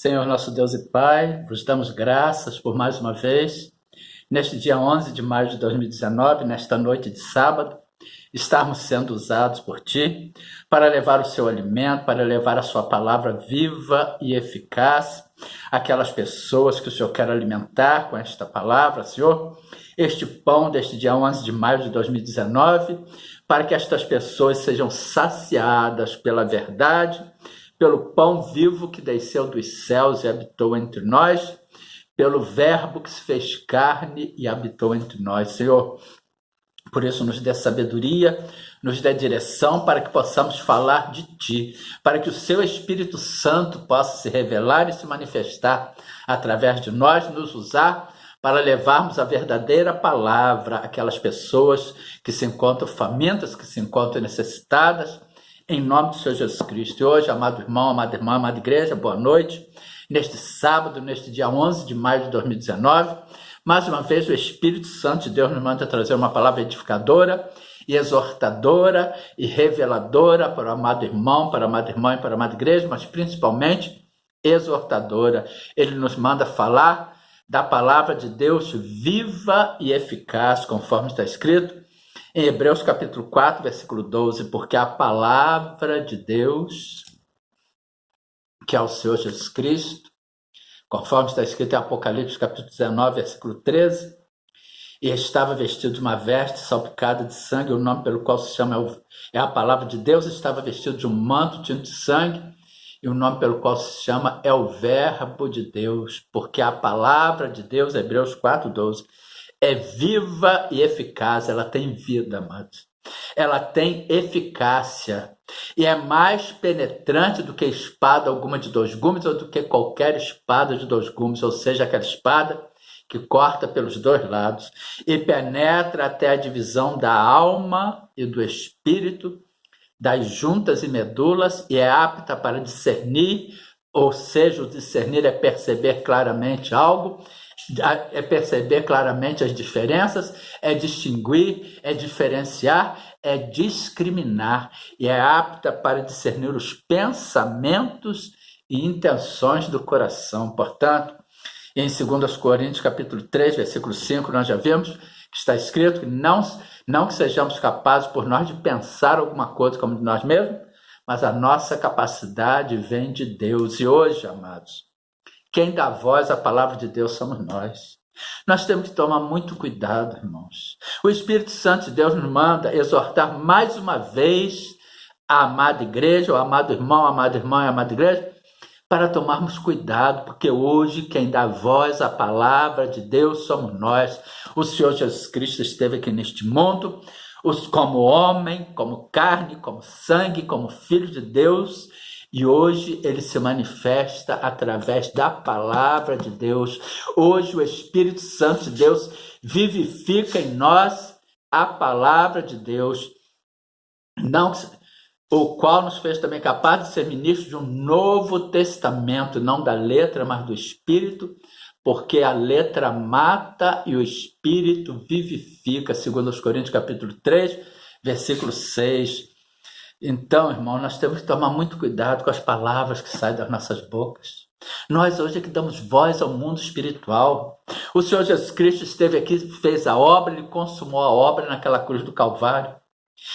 Senhor nosso Deus e Pai, vos damos graças por mais uma vez, neste dia 11 de maio de 2019, nesta noite de sábado, estarmos sendo usados por Ti para levar o Seu alimento, para levar a Sua palavra viva e eficaz àquelas pessoas que o Senhor quer alimentar com esta palavra, Senhor. Este pão deste dia 11 de maio de 2019, para que estas pessoas sejam saciadas pela verdade, pelo pão vivo que desceu dos céus e habitou entre nós, pelo verbo que se fez carne e habitou entre nós, Senhor. Por isso, nos dê sabedoria, nos dê direção para que possamos falar de Ti, para que o Seu Espírito Santo possa se revelar e se manifestar através de nós, nos usar para levarmos a verdadeira palavra àquelas pessoas que se encontram famintas, que se encontram necessitadas, em nome do Senhor Jesus Cristo. E hoje, amado irmão, amada irmã, amada igreja, boa noite. Neste sábado, neste dia 11 de maio de 2019, mais uma vez o Espírito Santo de Deus nos manda trazer uma palavra edificadora e exortadora e reveladora para o amado irmão, para a amada irmã e para a amada igreja, mas principalmente exortadora. Ele nos manda falar da palavra de Deus viva e eficaz, conforme está escrito em Hebreus capítulo 4, versículo 12, porque a palavra de Deus, que é o Senhor Jesus Cristo, conforme está escrito em Apocalipse capítulo 19, versículo 13, e estava vestido de uma veste salpicada de sangue, o nome pelo qual se chama é a palavra de Deus, estava vestido de um manto tinto de sangue, e o nome pelo qual se chama é o verbo de Deus, porque a palavra de Deus, Hebreus 4, 12, é viva e eficaz, ela tem vida, amados. Ela tem eficácia e é mais penetrante do que espada alguma de dois gumes ou do que qualquer espada de dois gumes, ou seja, aquela espada que corta pelos dois lados e penetra até a divisão da alma e do espírito, das juntas e medulas, e é apta para discernir, ou seja, o discernir é perceber claramente algo, é perceber claramente as diferenças, é distinguir, é diferenciar, é discriminar, e é apta para discernir os pensamentos e intenções do coração. Portanto, em 2 Coríntios capítulo 3, versículo 5, nós já vimos que está escrito que não que sejamos capazes por nós de pensar alguma coisa como de nós mesmos, mas a nossa capacidade vem de Deus. E hoje, amados, quem dá voz à palavra de Deus somos nós. Nós temos que tomar muito cuidado, irmãos. O Espírito Santo de Deus nos manda exortar mais uma vez a amada igreja, o amado irmão, a amada irmã e a amada igreja, para tomarmos cuidado, porque hoje quem dá voz à palavra de Deus somos nós. O Senhor Jesus Cristo esteve aqui neste mundo, como homem, como carne, como sangue, como filho de Deus, e hoje ele se manifesta através da palavra de Deus. Hoje o Espírito Santo de Deus vivifica em nós a palavra de Deus, o qual nos fez também capazes de ser ministros de um novo testamento, não da letra, mas do Espírito, porque a letra mata e o Espírito vivifica, segundo os Coríntios capítulo 3, versículo 6. Então, irmão, nós temos que tomar muito cuidado com as palavras que saem das nossas bocas. Nós hoje é que damos voz ao mundo espiritual. O Senhor Jesus Cristo esteve aqui, fez a obra, ele consumou a obra naquela cruz do Calvário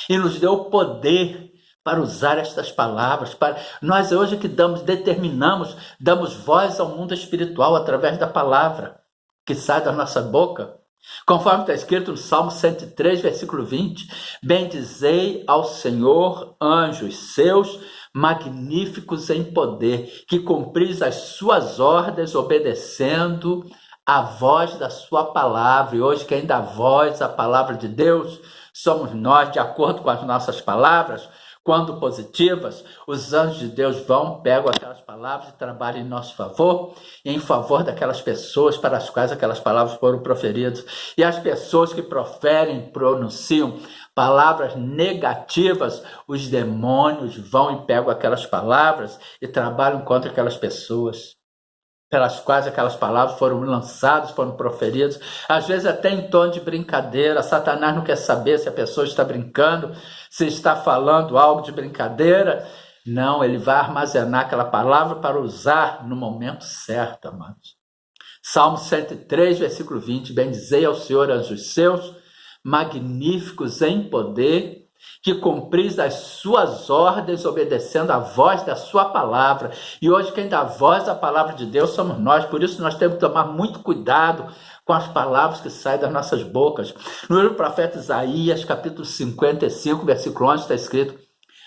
e nos deu o poder para usar estas palavras. Nós hoje é que damos voz ao mundo espiritual através da palavra que sai da nossa boca. Conforme está escrito no Salmo 103, versículo 20, bendizei ao Senhor, anjos seus, magníficos em poder, que cumpris as suas ordens, obedecendo a voz da sua palavra. E hoje quem dá voz à palavra de Deus somos nós, de acordo com as nossas palavras. Quando positivas, os anjos de Deus pegam aquelas palavras e trabalham em nosso favor, e em favor daquelas pessoas para as quais aquelas palavras foram proferidas. E as pessoas que pronunciam palavras negativas, os demônios vão e pegam aquelas palavras e trabalham contra aquelas pessoas pelas quais aquelas palavras foram lançadas, foram proferidas, às vezes até em tom de brincadeira. Satanás não quer saber se a pessoa está brincando, se está falando algo de brincadeira, Não, ele vai armazenar aquela palavra para usar no momento certo, amados. Salmo 103, versículo 20. Bendizei ao Senhor, anjos seus, magníficos em poder, que cumpris as suas ordens, obedecendo à voz da sua palavra. E hoje quem dá voz à palavra de Deus somos nós, por isso nós temos que tomar muito cuidado com as palavras que saem das nossas bocas. No livro do profeta Isaías, capítulo 55, versículo 11, está escrito: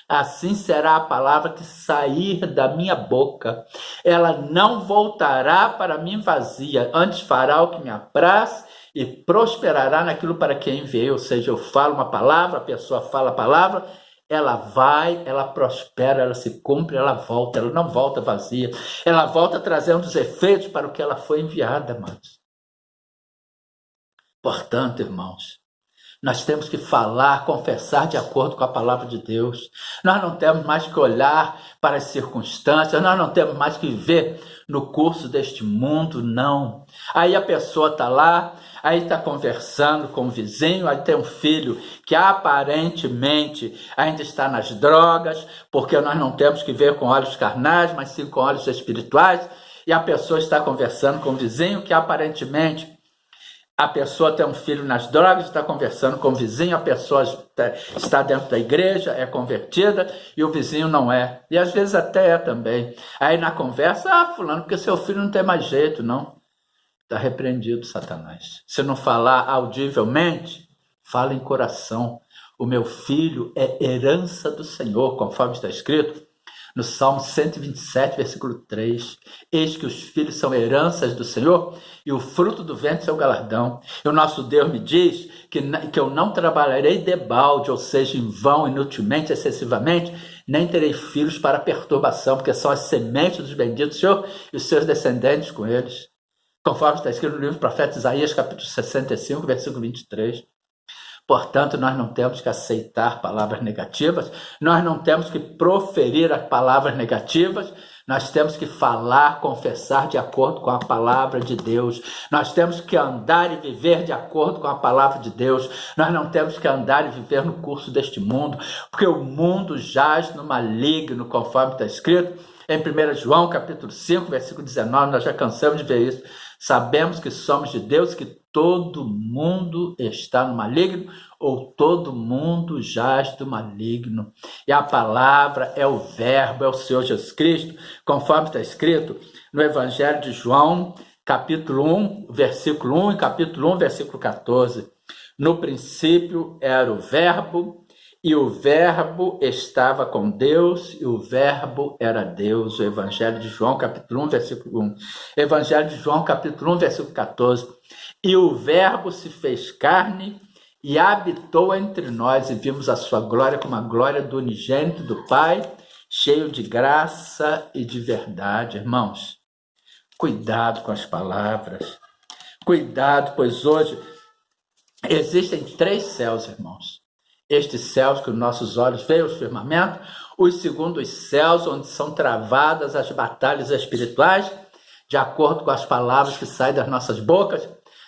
assim será a palavra que sair da minha boca. Ela não voltará para mim vazia, antes fará o que me apraz e prosperará naquilo para que enviei. Ou seja, eu falo uma palavra, a pessoa fala a palavra, ela vai, ela prospera, ela se cumpre, ela volta, ela não volta vazia. Ela volta trazendo os efeitos para o que ela foi enviada, amados. Portanto, irmãos, nós temos que falar, confessar de acordo com a palavra de Deus. Nós não temos mais que olhar para as circunstâncias, nós não temos mais que viver no curso deste mundo, não. Aí a pessoa está lá, aí está conversando com o vizinho, aí tem um filho que aparentemente ainda está nas drogas, porque nós não temos que ver com olhos carnais, mas sim com olhos espirituais, e a pessoa está conversando com o vizinho que aparentemente a pessoa tem um filho nas drogas, está conversando com o vizinho, a pessoa está dentro da igreja, é convertida, e o vizinho não é. E às vezes até é também. Aí na conversa, fulano, porque seu filho não tem mais jeito, não. Está repreendido, Satanás. Se não falar audivelmente, fala em coração. O meu filho é herança do Senhor, conforme está escrito no Salmo 127, versículo 3. Eis que os filhos são heranças do Senhor e o fruto do ventre é o galardão. E o nosso Deus me diz que eu não trabalharei debalde, ou seja, em vão, inutilmente, excessivamente, nem terei filhos para perturbação, porque são as sementes dos benditos do Senhor e os seus descendentes com eles. Conforme está escrito no livro do profeta Isaías, capítulo 65, versículo 23. Portanto, nós não temos que aceitar palavras negativas, nós não temos que proferir as palavras negativas, nós temos que falar, confessar de acordo com a palavra de Deus. Nós temos que andar e viver de acordo com a palavra de Deus. Nós não temos que andar e viver no curso deste mundo, porque o mundo jaz no maligno, conforme está escrito em 1 João, capítulo 5, versículo 19, nós já cansamos de ver isso. Sabemos que somos de Deus, que todo mundo está no maligno, ou todo mundo jaz do maligno. E a palavra é o verbo, é o Senhor Jesus Cristo, conforme está escrito no Evangelho de João, capítulo 1, versículo 1 e capítulo 1, versículo 14. No princípio era o verbo, e o verbo estava com Deus, e o verbo era Deus. O Evangelho de João, capítulo 1, versículo 1. Evangelho de João, capítulo 1, versículo 14. E o verbo se fez carne e habitou entre nós, e vimos a sua glória como a glória do unigênito do Pai, cheio de graça e de verdade. Irmãos, cuidado com as palavras. Cuidado, pois hoje existem 3 céus, irmãos. Estes céus que os nossos olhos veem, os firmamentos, os segundos céus, onde são travadas as batalhas espirituais, de acordo com as palavras que saem das nossas bocas,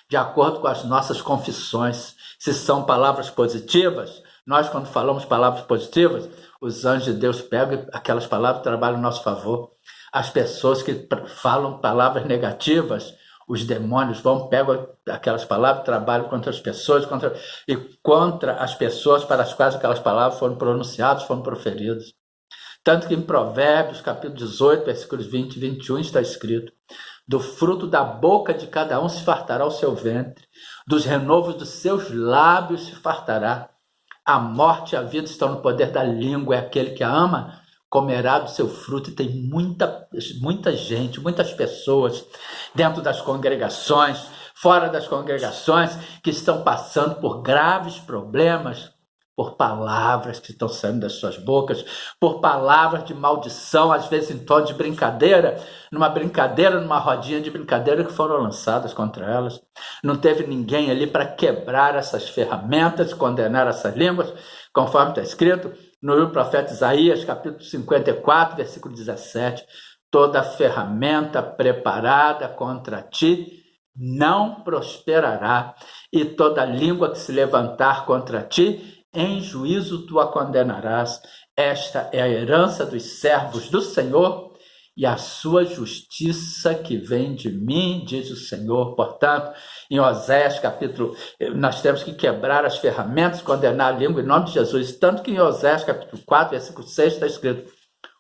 de acordo com as nossas confissões. Se são palavras positivas, nós quando falamos palavras positivas, os anjos de Deus pegam aquelas palavras e trabalham a nosso favor. As pessoas que falam palavras negativas, os demônios pegam aquelas palavras, trabalham contra as pessoas, contra as pessoas para as quais aquelas palavras foram pronunciadas, foram proferidas. Tanto que em Provérbios, capítulo 18, versículos 20 e 21, está escrito: do fruto da boca de cada um se fartará o seu ventre, dos renovos dos seus lábios se fartará. A morte e a vida estão no poder da língua, é aquele que a ama comerá do seu fruto. E tem muita gente, muitas pessoas dentro das congregações, fora das congregações, que estão passando por graves problemas, por palavras que estão saindo das suas bocas, por palavras de maldição, às vezes em tom de brincadeira, numa rodinha de brincadeira que foram lançadas contra elas. Não teve ninguém ali para quebrar essas ferramentas, condenar essas línguas, conforme está escrito no livro do profeta Isaías, capítulo 54, versículo 17. Toda ferramenta preparada contra ti não prosperará, e toda língua que se levantar contra ti, em juízo tu a condenarás. Esta é a herança dos servos do Senhor e a sua justiça que vem de mim, diz o Senhor. Portanto, em Oséias capítulo, nós temos que quebrar as ferramentas, condenar a língua em nome de Jesus. Tanto que em Oséias capítulo 4, versículo 6 está escrito: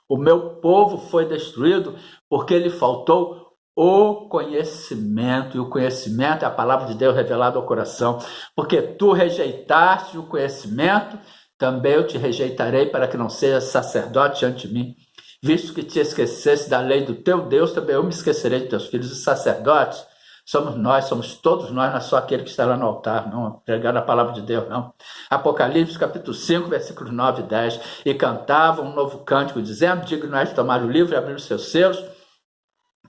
o meu povo foi destruído porque lhe faltou o conhecimento, e o conhecimento é a palavra de Deus revelada ao coração. Porque tu rejeitaste o conhecimento, também eu te rejeitarei, para que não sejas sacerdote diante de mim. Visto que te esquecesse da lei do teu Deus, também eu me esquecerei de teus filhos. E sacerdotes somos nós, somos todos nós, não é só aquele que está lá no altar, não, pregando a palavra de Deus, não. Apocalipse capítulo 5, versículos 9 e 10. E cantavam um novo cântico, dizendo: digno és de tomar o livro e abrir os seus selos,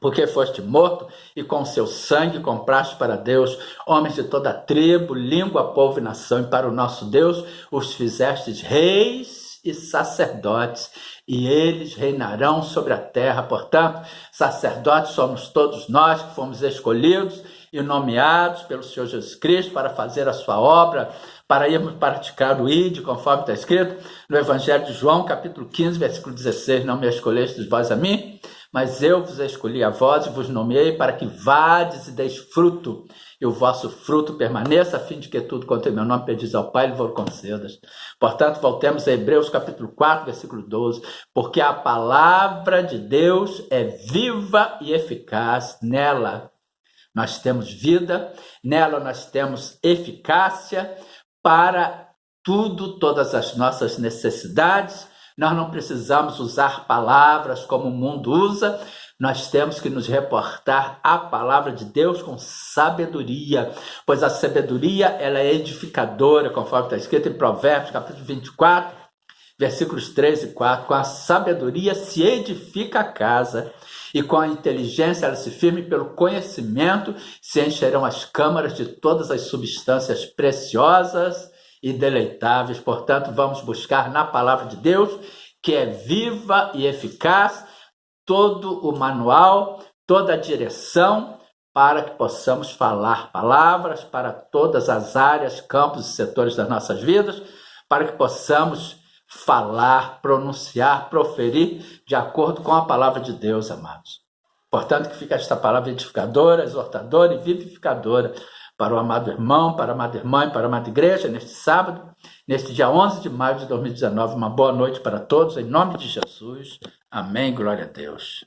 porque foste morto e com seu sangue compraste para Deus homens de toda tribo, língua, povo e nação, e para o nosso Deus os fizestes reis e sacerdotes, e eles reinarão sobre a terra. Portanto, sacerdotes somos todos nós que fomos escolhidos e nomeados pelo Senhor Jesus Cristo para fazer a sua obra, para irmos praticar o ID, conforme está escrito no Evangelho de João, capítulo 15, versículo 16, não me escolhestes vós a mim, mas eu vos escolhi a vós e vos nomeei para que vades e deis fruto, e o vosso fruto permaneça, a fim de que tudo quanto em meu nome pedis ao Pai, ele vos concedas. Portanto, voltemos a Hebreus capítulo 4, versículo 12, porque a palavra de Deus é viva e eficaz. Nela nós temos vida, nela nós temos eficácia para tudo, todas as nossas necessidades. Nós não precisamos usar palavras como o mundo usa, nós temos que nos reportar à palavra de Deus com sabedoria, pois a sabedoria ela é edificadora, conforme está escrito em Provérbios, capítulo 24, versículos 3 e 4. Com a sabedoria se edifica a casa, e com a inteligência ela se firme, pelo conhecimento se encherão as câmaras de todas as substâncias preciosas e deleitáveis. Portanto, vamos buscar na palavra de Deus, que é viva e eficaz, todo o manual, toda a direção, para que possamos falar palavras para todas as áreas, campos e setores das nossas vidas, para que possamos falar, pronunciar, proferir de acordo com a palavra de Deus, amados. Portanto, que fica esta palavra edificadora, exortadora e vivificadora para o amado irmão, para a amada irmã e para a amada igreja, neste sábado, neste dia 11 de maio de 2019. Uma boa noite para todos, em nome de Jesus. Amém, glória a Deus.